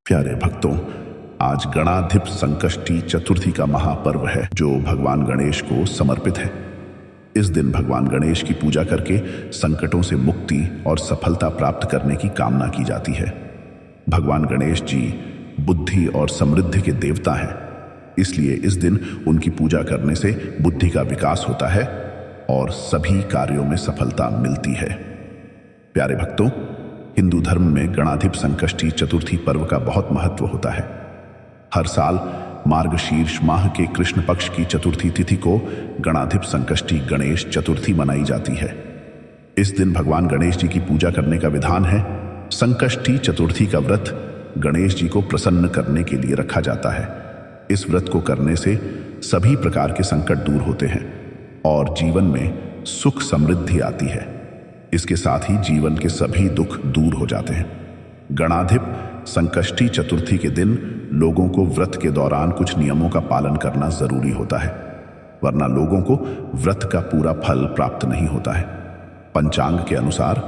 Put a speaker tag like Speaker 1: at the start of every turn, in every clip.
Speaker 1: प्यारे भक्तों, आज गणाधिप संकष्टी चतुर्थी का महापर्व है जो भगवान गणेश को समर्पित है। इस दिन भगवान गणेश की पूजा करके संकटों से मुक्ति और सफलता प्राप्त करने की कामना की जाती है। भगवान गणेश जी बुद्धि और समृद्धि के देवता हैं, इसलिए इस दिन उनकी पूजा करने से बुद्धि का विकास होता है और सभी कार्यों में सफलता मिलती है। प्यारे भक्तों, हिंदू धर्म में गणाधिप संकष्टी चतुर्थी पर्व का बहुत महत्व होता है। हर साल मार्गशीर्ष माह के कृष्ण पक्ष की चतुर्थी तिथि को गणाधिप संकष्टी गणेश चतुर्थी मनाई जाती है। इस दिन भगवान गणेश जी की पूजा करने का विधान है। संकष्टी चतुर्थी का व्रत गणेश जी को प्रसन्न करने के लिए रखा जाता है। इस व्रत को करने से सभी प्रकार के संकट दूर होते हैं और जीवन में सुख समृद्धि आती है। इसके साथ ही जीवन के सभी दुख दूर हो जाते हैं। गणाधिप संकष्टी चतुर्थी के दिन लोगों को व्रत के दौरान कुछ नियमों का पालन करना जरूरी होता है, वरना लोगों को व्रत का पूरा फल प्राप्त नहीं होता है। पंचांग के अनुसार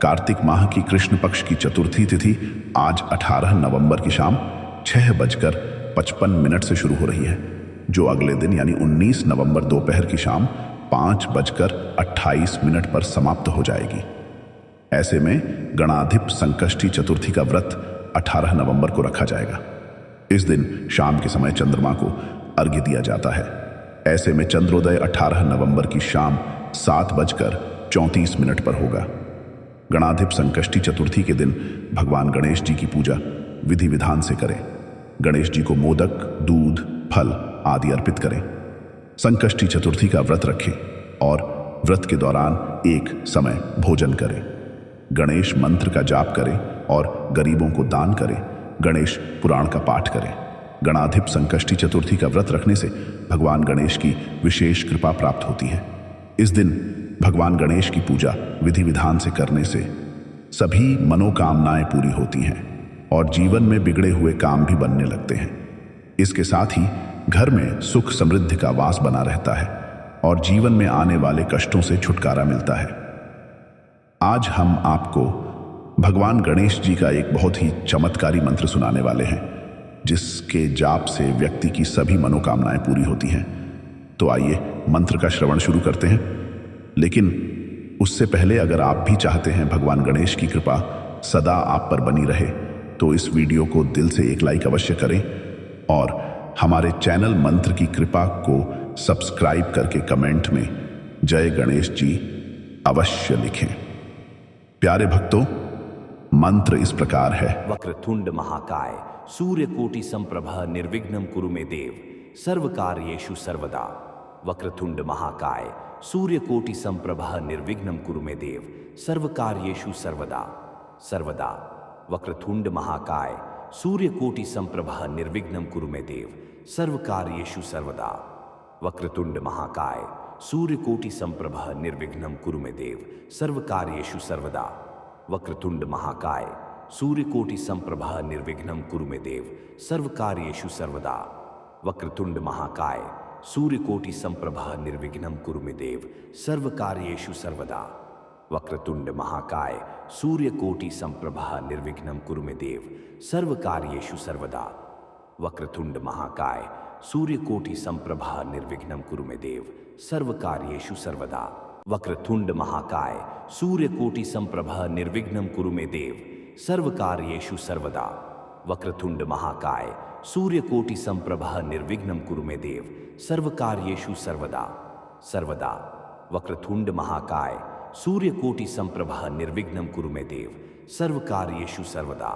Speaker 1: कार्तिक माह की कृष्ण पक्ष की चतुर्थी तिथि आज 18 नवंबर की शाम 6:55 से शुरू हो रही है, जो अगले दिन यानी 19 नवंबर दोपहर की शाम 5:28 पर समाप्त हो जाएगी। ऐसे में गणाधिप संकष्टी चतुर्थी का व्रत 18 नवंबर को रखा जाएगा। इस दिन शाम के समय चंद्रमा को अर्घ्य दिया जाता है। ऐसे में चंद्रोदय 18 नवंबर की शाम 7:34 पर होगा। गणाधिप संकष्टी चतुर्थी के दिन भगवान गणेश जी की पूजा विधि विधान से करें। गणेश जी को मोदक, दूध, फल आदि अर्पित करें। संकष्टी चतुर्थी का व्रत रखें और व्रत के दौरान एक समय भोजन करें। गणेश मंत्र का जाप करें और गरीबों को दान करें। गणेश पुराण का पाठ करें। गणाधिप संकष्टी चतुर्थी का व्रत रखने से भगवान गणेश की विशेष कृपा प्राप्त होती है। इस दिन भगवान गणेश की पूजा विधि विधान से करने से सभी मनोकामनाएं पूरी होती हैं और जीवन में बिगड़े हुए काम भी बनने लगते हैं। इसके साथ ही घर में सुख समृद्धि का वास बना रहता है और जीवन में आने वाले कष्टों से छुटकारा मिलता है। आज हम आपको भगवान गणेश जी का एक बहुत ही चमत्कारी मंत्र सुनाने वाले हैं, जिसके जाप से व्यक्ति की सभी मनोकामनाएं पूरी होती हैं। तो आइए मंत्र का श्रवण शुरू करते हैं। लेकिन उससे पहले अगर आप भी चाहते हैं भगवान गणेश की कृपा सदा आप पर बनी रहे, तो इस वीडियो को दिल से एक लाइक अवश्य करें और हमारे चैनल मंत्र की कृपा को सब्सक्राइब करके कमेंट में जय गणेश जी अवश्य लिखें। प्यारे भक्तों, मंत्र इस प्रकार है।
Speaker 2: वक्रतुंड महाकाय सूर्यकोटि संप्रभः निर्विघ्नं कुरु मे देव सर्वकार्येषु सर्वदा। वक्रतुंड महाकाय सूर्यकोटि संप्रभः निर्विघ्नं कुरु मे देव सर्वकार्येषु सर्वदा सर्वदा। वक्रतुंड महाकाय सूर्यकोटि संप्रभः निर्विघ्नं कुरु मे देव सर्वकार्येषु सर्वदा। वक्रतुंड महाकाय सूर्यकोटि संप्रभः निर्विघ्नं कुरु मे देव सर्वकार्येषु सर्वदा। वक्रतुंड महाकाय सूर्यकोटि संप्रभः निर्विघ्नं कुरु मे देव सर्वकार्येषु सर्वदा। वक्रतुंड महाकाय सूर्यकोटि संप्रभः निर्विघ्नं कुरु मे देव सर्वकार्येषु सर्वदा। वक्रतुंड महाकाय सूर्यकोटि संप्रभः निर्विघ्नं कुरु मे देव सर्वकार्येषु सर्वदा। वक्रतुंड महाकाय सूर्यकोटि संप्रभः निर्विघ्नं कुरु मे देव सर्वकार्येषु सर्वदा। वक्रतुंड महाकाय सूर्यकोटि संप्रभः निर्विघ्नं कुरु मे देव सर्वकार्येषु सर्वदा। वक्रतुंड महाकाय सूर्यकोटि संप्रभः निर्विघ्नं कुरु मे देव सर्वकार्येषु सर्वदा सर्वदा। वक्रतुंड महाकाय सूर्यकोटि संप्रभः निर्विघ्नं कुरु मे देव सर्वकार्येषु सर्वदा।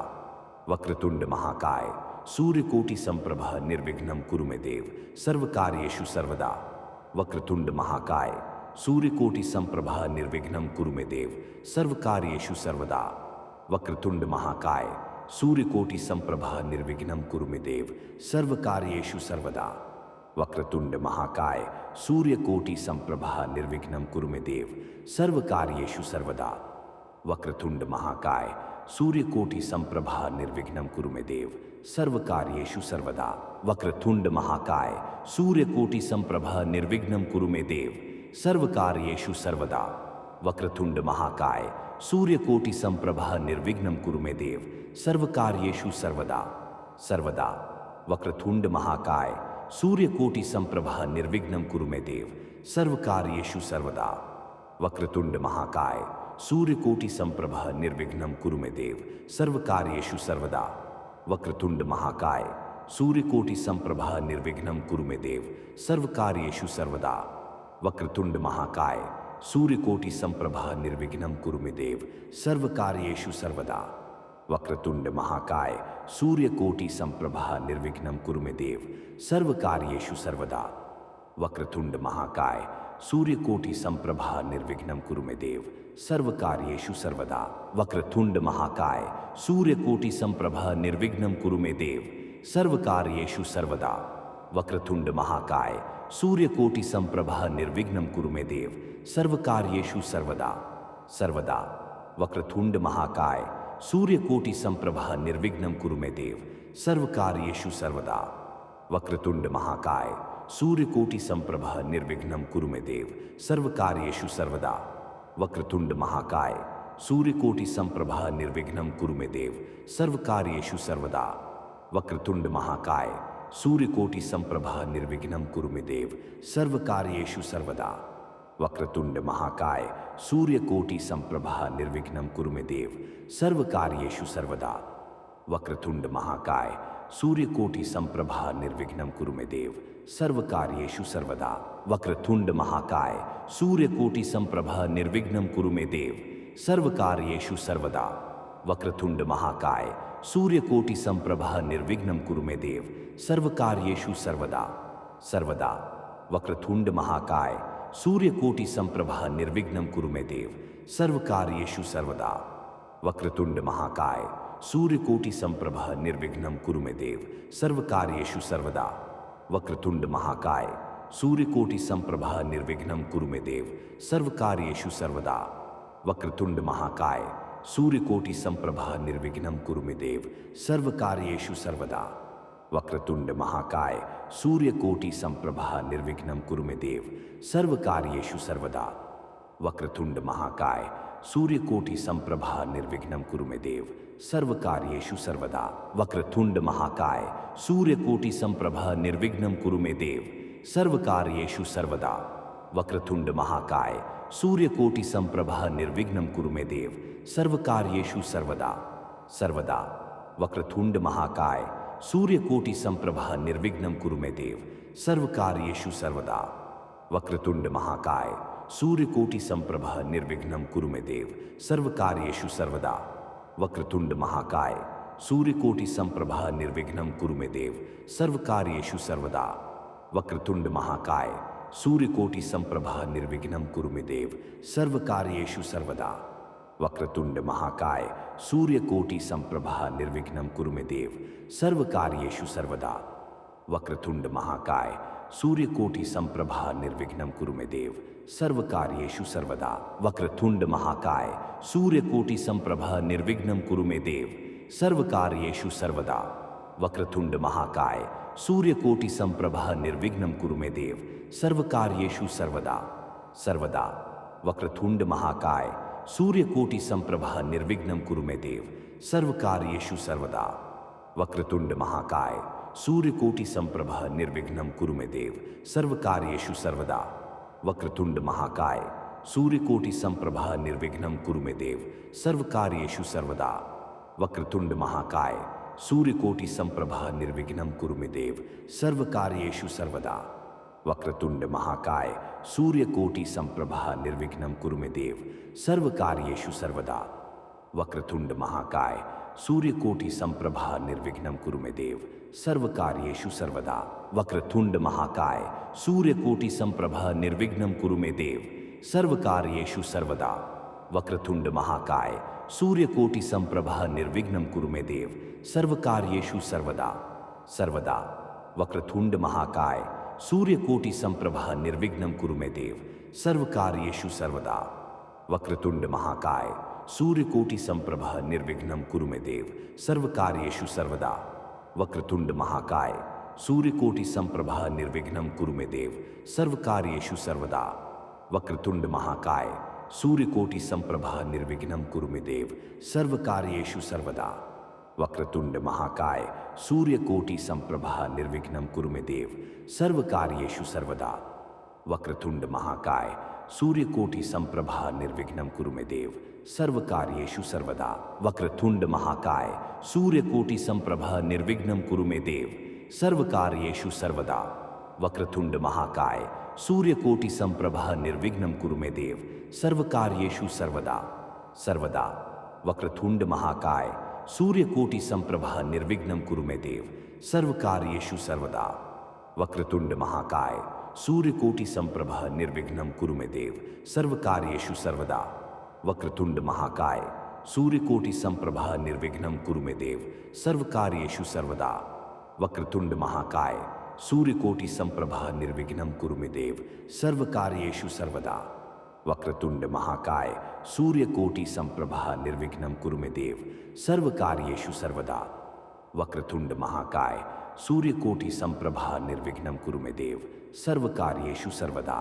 Speaker 2: वक्रतुंड महाकाय सूर्यकोटि संप्रभः निर्विघ्नं कुरु मे देव सर्वकार्येषु सर्वदा। वक्रतुंड महाकाय सूर्यकोटि संप्रभः निर्विघ्नं कुरु मे देव सर्वकार्येषु सर्वदा। वक्रतुंड महाकाय सूर्यकोटि संप्रभः निर्विघ्नं कुरु मे देव सर्वकार्येषु सर्वदा। वक्रतुंड महाकाय सूर्यकोटि संप्रभः निर्विघ्नं कुरु मे देव सर्वकार्येषु सर्वदा। वक्रतुंड महाकाय सूर्यकोटि संप्रभः निर्विघ्नं कुरु मे देव सर्वकार्येषु सर्वदा। वक्रतुंड महाकाय सूर्यकोटि संप्रभः निर्विघ्नं कुरु मे देव सर्वकार्येषु सर्वदा। वक्रतुंड महाकाय सूर्यकोटि संप्रभः निर्विघ्नं कुरु मे देव सर्वकार्येषु सर्वदा सर्वदा। वक्रतुंड महाकाय सूर्यकोटि संप्रभः निर्विघ्नं कुरु मे देव सर्वकार्येषु सर्वदा। वक्रतुंड महाकाय सूर्यकोटि संप्रभः निर्विघ्नं कुरु मे देव सर्वकार्येषु सर्वदा। वक्रतुंड महाकाय सूर्यकोटि संप्रभः निर्विघ्नं कुरु मे देव सर्वकार्येषु सर्वदा। वक्रतुंड महाकाय सूर्यकोटि संप्रभः निर्विघ्नं कुरु मे देव सर्वकार्येषु सर्वदा। वक्रतुंड महाकाय सूर्यकोटि संप्रभः निर्विघ्नं कुरु मे देव सर्वकार्येषु सर्वदा। वक्रतुंड महाकाय सूर्यकोटि संप्रभः निर्विघ्नं कुरु मे देव सर्वकार्येषु सर्वदा। वक्रतुंड महाकाय सूर्यकोटि संप्रभः निर्विघ्नं कुरु मे देव सर्वकार्येषु सर्वदा। वक्रतुंड महाकाय सूर्यकोटि संप्रभः निर्विघ्नं कुरु मे देव सर्वकार्येषु सर्वदा। सर्वदा। वक्रतुंड महाकाय सूर्यकोटि संप्रभः निर्विघ्नं कुरु मे देव सर्वकार्येषु सर्वदा। वक्रतुंड महाकाय सूर्यकोटि संप्रभः निर्विघ्नं कुरु मे देव सर्वकार्येषु सर्वदा। वक्रतुंड महाकाय सूर्यकोटि संप्रभः निर्विघ्नं कुरु मे देव सर्वकार्येषु सर्वदा। वक्रतुंड महाकाय सूर्यकोटि संप्रभः निर्विघ्नं कुरु मे देव सर्वकार्येषु सर्वदा। वक्रतुंड महाकाय सूर्यकोटि संप्रभः निर्विघ्नं कुरु मे देव सर्वकार्येषु सर्वदा। वक्रतुंड महाकाय सूर्यकोटि संप्रभः निर्विघ्नं कुरु मे देव सर्वकार्येषु सर्वदा। वक्रतुंड महाकाय सूर्यकोटि संप्रभः निर्विघ्नं कुरु मे देव सर्वकार्येषु सर्वदा। वक्रतुंड महाकाय सूर्यकोटि संप्रभः निर्विघ्नं कुरु मे देव सर्वकार्येषु सर्वदा। सर्वदा। वक्रतुंड महाकाय सूर्यकोटि संप्रभः निर्विघ्नं कुरु मे देव सर्वकार्येषु सर्वदा। वक्रतुंड महाकाय सूर्यकोटि संप्रभः निर्विघ्नं कुरु मे देव सर्वकार्येषु सर्वदा। वक्रतुंड महाकाय सूर्यकोटि संप्रभः निर्विघ्नं कुरु मे देव सर्वकार्येषु सर्वदा। वक्रतुंड महाकाय सूर्यकोटि संप्रभः निर्विघ्नं कुरु मे देव सर्वकार्येषु सर्वदा। वक्रतुंड महाकाय सूर्यकोटि संप्रभः निर्विघ्नं कुरु मे देव सर्वकार्येषु सर्वदा। वक्रतुंड महाकाय सूर्यकोटि संप्रभः निर्विघ्नं कुरु मे देव सर्वकार्येषु सर्वदा। वक्रतुंड महाकाय सूर्यकोटि संप्रभः निर्विघ्नं कुरु मे देव सर्वकार्येषु सर्वदा। वक्रतुंड महाकाय सूर्यकोटि संप्रभः निर्विघ्नं कुरु मे देव सर्वकार्येषु सर्वदा। सर्वदा। वक्रतुंड महाकाय सूर्यकोटि संप्रभः निर्विघ्नं कुरु मे देव सर्वकार्येषु सर्वदा। वक्रतुंड महाकाय सूर्यकोटि संप्रभः निर्विघ्नं कुरु मे देव सर्वकार्येषु सर्वदा। वक्रतुंड महाकाय सूर्यकोटि संप्रभः निर्विघ्नं कुरु मे देव सर्वकार्येषु सर्वदा। वक्रतुंड महाकाय सूर्यकोटि संप्रभः निर्विघ्नं कुरु मे देव सर्वकार्येषु सर्वदा। वक्रतुंड महाकाय सूर्यकोटि संप्रभः निर्विघ्नं कुरु मे देव सर्वकार्येषु सर्वदा। वक्रतुंड महाकाय सूर्यकोटि संप्रभः निर्विघ्नं कुरु मे देव सर्वकार्येषु सर्वदा। वक्रतुंड महाकाय सूर्यकोटि संप्रभः निर्विघ्नं कुरु मे देव सर्वकार्येषु सर्वदा। वक्रतुंड महाकाय सूर्यकोटि संप्रभः निर्विघ्नं कुरु मे देव सर्वकार्येषु सर्वदा। सर्वदा। वक्रतुंड महाकाय सूर्यकोटि संप्रभः निर्विघ्नं कुरु मे देव सर्वकार्येषु सर्वदा। वक्रतुंड महाकाय सूर्यकोटि संप्रभः निर्विघ्नं कुरु मे देव सर्वकार्येषु सर्वदा। वक्रतुंड महाकाय सूर्यकोटि संप्रभः निर्विघ्नं कुरु मे देव सर्वकार्येषु सर्वदा। वक्रतुंड महाकाय सूर्यकोटि संप्रभः निर्विघ्नं कुरु मे देव सर्वकार्येषु सर्वदा। वक्रतुंड महाकाय सूर्यकोटि संप्रभः निर्विघ्नं कुरु मे देव सर्वकार्येषु सर्वदा। वक्रतुंड महाकाय सूर्यकोटि संप्रभः निर्विघ्नं कुरु मे देव सर्वकार्येषु सर्वदा। वक्रतुंड महाकाय सूर्यकोटि संप्रभः निर्विघ्नं कुरु मे देव सर्वकार्येषु सर्वदा। वक्रतुंड महाकाय सूर्यकोटि संप्रभः निर्विघ्नं कुरु मे देव सर्वकार्येषु सर्वदा। सर्वदा। वक्रतुंड महाकाय सूर्यकोटि संप्रभः निर्विघ्नं कुरु मे देव सर्वकार्येषु सर्वदा। वक्रतुंड महाकाय सूर्यकोटि संप्रभः निर्विघ्नं कुरु मे देव सर्वकार्येषु सर्वदा। वक्रतुंड महाकाय सूर्यकोटि संप्रभः निर्विघ्नं कुरु मे देव सर्वकार्येषु सर्वदा। वक्रतुंड महाकाय सूर्यकोटि संप्रभः निर्विघ्नं कुरु मे देव सर्वकार्येषु सर्वदा। वक्रतुंड महाकाय सूर्यकोटि संप्रभः निर्विघ्नं कुरु मे देव सर्वकार्येषु सर्वदा। वक्रतुंड महाकाय सूर्यकोटि संप्रभः निर्विघ्नं कुरु मे देव सर्वकार्येषु सर्वदा। वक्रतुंड महाकाय सूर्यकोटि संप्रभः निर्विघ्नं कुरु मे देव सर्वकार्येषु सर्वदा। वक्रतुंड महाकाय सूर्यकोटि संप्रभः निर्विघ्नं कुरु मे देव सर्वकार्येषु सर्वदा सर्वदा। वक्रतुंड महाकाय सूर्यकोटि संप्रभः निर्विघ्नं कुरु मे देव सर्वकार्येषु सर्वदा। वक्रतुंड महाकाय सूर्यकोटि संप्रभः निर्विघ्नं कुरु मे देव सर्वकार्येषु सर्वदा। वक्रतुंड महाकाय सूर्यकोटि संप्रभः निर्विघ्नं कुरु मे देव सर्वकार्येषु सर्वदा। वक्रतुंड महाकाय सूर्यकोटि संप्रभः निर्विघ्नं कुरु मे देव सर्वकार्येषु सर्वदा। वक्रतुंड महाकाय सूर्यकोटि संप्रभः निर्विघ्नं कुरु मे देव सर्वकार्येषु सर्वदा। वक्रतुंड महाकाय सूर्यकोटि संप्रभः निर्विघ्नं कुरु मे देव सर्वकार्येषु सर्वदा।